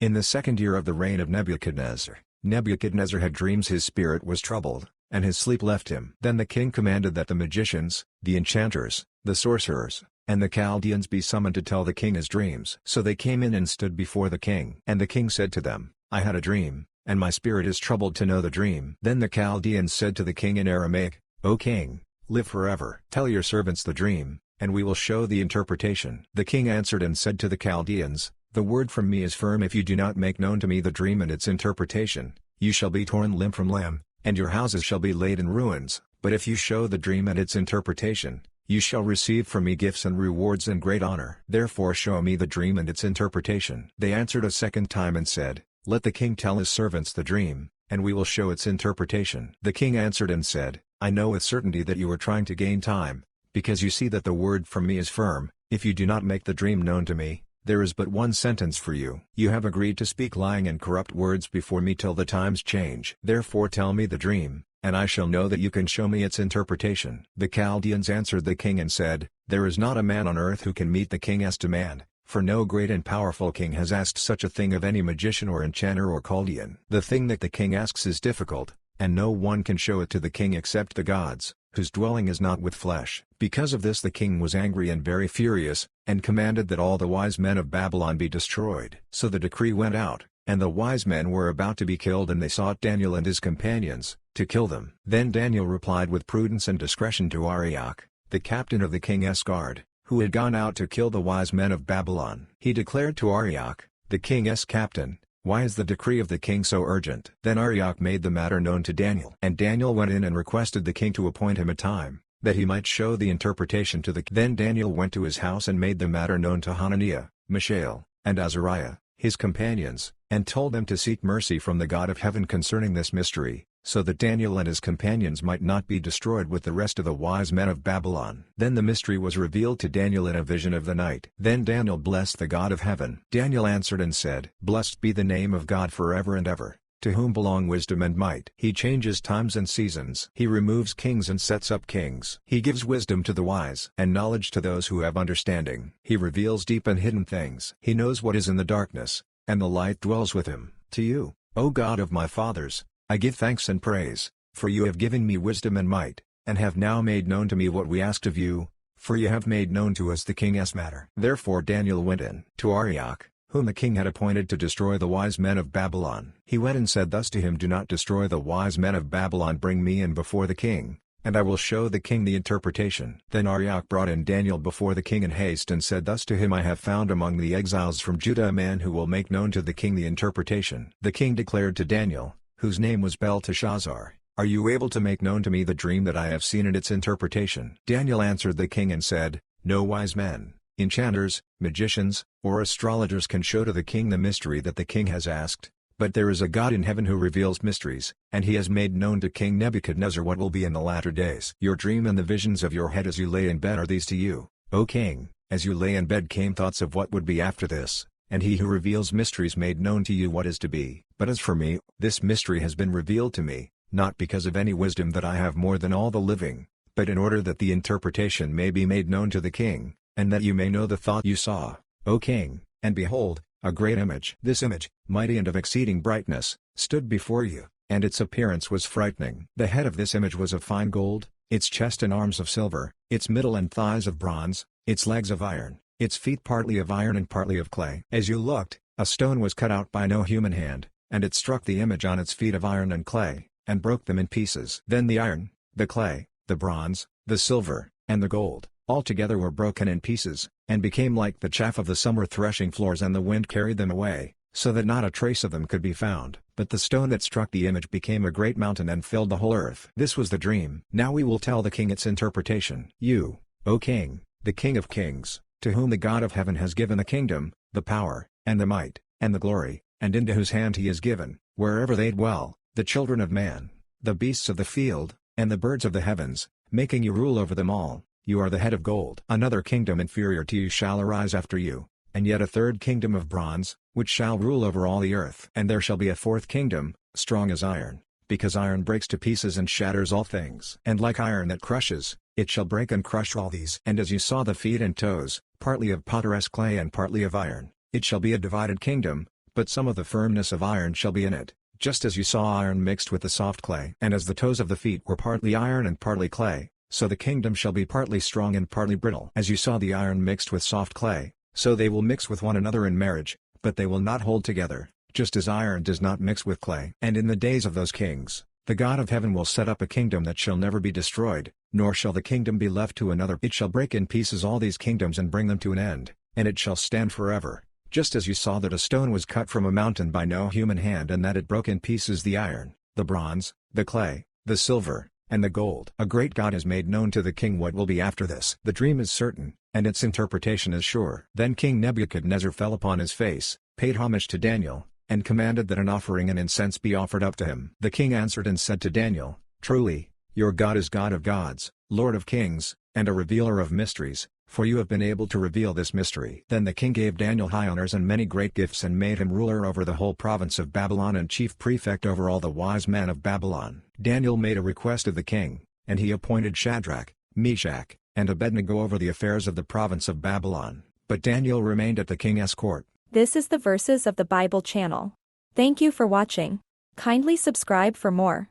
In the 2nd year of the reign of Nebuchadnezzar, Nebuchadnezzar had dreams. His spirit was troubled, and his sleep left him. Then the king commanded that the magicians, the enchanters, the sorcerers, and the Chaldeans be summoned to tell the king his dreams. So they came in and stood before the king. And the king said to them, I had a dream, and my spirit is troubled to know the dream. Then the Chaldeans said to the king in Aramaic, O king, live forever. Tell your servants the dream, and we will show the interpretation. The king answered and said to the Chaldeans, The word from me is firm. If you do not make known to me the dream and its interpretation, you shall be torn limb from limb, and your houses shall be laid in ruins. But if you show the dream and its interpretation, you shall receive from me gifts and rewards and great honor. Therefore show me the dream and its interpretation. They answered a second time and said, Let the king tell his servants the dream, and we will show its interpretation. The king answered and said, I know with certainty that you are trying to gain time, because you see that the word from me is firm. If you do not make the dream known to me, there is but one sentence for you. You have agreed to speak lying and corrupt words before me till the times change. Therefore tell me the dream, and I shall know that you can show me its interpretation. The Chaldeans answered the king and said, There is not a man on earth who can meet the king's demand, for no great and powerful king has asked such a thing of any magician or enchanter or Chaldean. The thing that the king asks is difficult, and no one can show it to the king except the gods, whose dwelling is not with flesh. Because of this the king was angry and very furious, and commanded that all the wise men of Babylon be destroyed. So the decree went out, and the wise men were about to be killed, and they sought Daniel and his companions, to kill them. Then Daniel replied with prudence and discretion to Arioch, the captain of the king's guard, who had gone out to kill the wise men of Babylon. He declared to Arioch, the king's captain, Why is the decree of the king so urgent? Then Arioch made the matter known to Daniel. And Daniel went in and requested the king to appoint him a time, that he might show the interpretation to the king. Then Daniel went to his house and made the matter known to Hananiah, Mishael, and Azariah, his companions, and told them to seek mercy from the God of heaven concerning this mystery, so that Daniel and his companions might not be destroyed with the rest of the wise men of Babylon. Then the mystery was revealed to Daniel in a vision of the night. Then Daniel blessed the God of heaven. Daniel answered and said, Blessed be the name of God forever and ever, to whom belong wisdom and might. He changes times and seasons. He removes kings and sets up kings. He gives wisdom to the wise and knowledge to those who have understanding. He reveals deep and hidden things. He knows what is in the darkness, and the light dwells with him. To you, O God of my fathers, I give thanks and praise, for you have given me wisdom and might, and have now made known to me what we asked of you, for you have made known to us the king's matter. Therefore Daniel went in to Arioch, whom the king had appointed to destroy the wise men of Babylon. He went and said thus to him, Do not destroy the wise men of Babylon. Bring me in before the king, and I will show the king the interpretation. Then Arioch brought in Daniel before the king in haste and said thus to him, I have found among the exiles from Judah a man who will make known to the king the interpretation. The king declared to Daniel, whose name was Belteshazzar, Are you able to make known to me the dream that I have seen and its interpretation? Daniel answered the king and said, No wise men, enchanters, magicians, or astrologers can show to the king the mystery that the king has asked, but there is a God in heaven who reveals mysteries, and he has made known to King Nebuchadnezzar what will be in the latter days. Your dream and the visions of your head as you lay in bed are these to you, O king. As you lay in bed came thoughts of what would be after this, and he who reveals mysteries made known to you what is to be. But as for me, this mystery has been revealed to me, not because of any wisdom that I have more than all the living, but in order that the interpretation may be made known to the king, and that you may know the thought you saw, O king. And behold, a great image. This image, mighty and of exceeding brightness, stood before you, and its appearance was frightening. The head of this image was of fine gold, its chest and arms of silver, its middle and thighs of bronze, its legs of iron, its feet partly of iron and partly of clay. As you looked, a stone was cut out by no human hand, and it struck the image on its feet of iron and clay, and broke them in pieces. Then the iron, the clay, the bronze, the silver, and the gold, all together were broken in pieces, and became like the chaff of the summer threshing floors, and the wind carried them away, so that not a trace of them could be found. But the stone that struck the image became a great mountain and filled the whole earth. This was the dream. Now we will tell the king its interpretation. You, O king, the King of kings, to whom the God of heaven has given the kingdom, the power, and the might, and the glory, and into whose hand he is given, wherever they dwell, the children of man, the beasts of the field, and the birds of the heavens, making you rule over them all. You are the head of gold. Another kingdom inferior to you shall arise after you, and yet a third kingdom of bronze, which shall rule over all the earth. And there shall be a fourth kingdom, strong as iron, because iron breaks to pieces and shatters all things. And like iron that crushes, it shall break and crush all these. And as you saw the feet and toes, partly of potter's clay and partly of iron, it shall be a divided kingdom, but some of the firmness of iron shall be in it, just as you saw iron mixed with the soft clay. And as the toes of the feet were partly iron and partly clay, so the kingdom shall be partly strong and partly brittle. As you saw the iron mixed with soft clay, so they will mix with one another in marriage, but they will not hold together, just as iron does not mix with clay. And in the days of those kings, the God of heaven will set up a kingdom that shall never be destroyed, nor shall the kingdom be left to another. It shall break in pieces all these kingdoms and bring them to an end, and it shall stand forever, just as you saw that a stone was cut from a mountain by no human hand and that it broke in pieces the iron, the bronze, the clay, the silver, and the gold. A great God has made known to the king what will be after this. The dream is certain, and its interpretation is sure. Then King Nebuchadnezzar fell upon his face, paid homage to Daniel, and commanded that an offering and incense be offered up to him. The king answered and said to Daniel, "Truly, your God is God of gods, Lord of kings, and a revealer of mysteries, for you have been able to reveal this mystery." Then the king gave Daniel high honors and many great gifts and made him ruler over the whole province of Babylon and chief prefect over all the wise men of Babylon. Daniel made a request of the king, and he appointed Shadrach, Meshach, and Abednego over the affairs of the province of Babylon, but Daniel remained at the king's court. This is the Verses of the Bible channel. Thank you for watching. Kindly subscribe for more.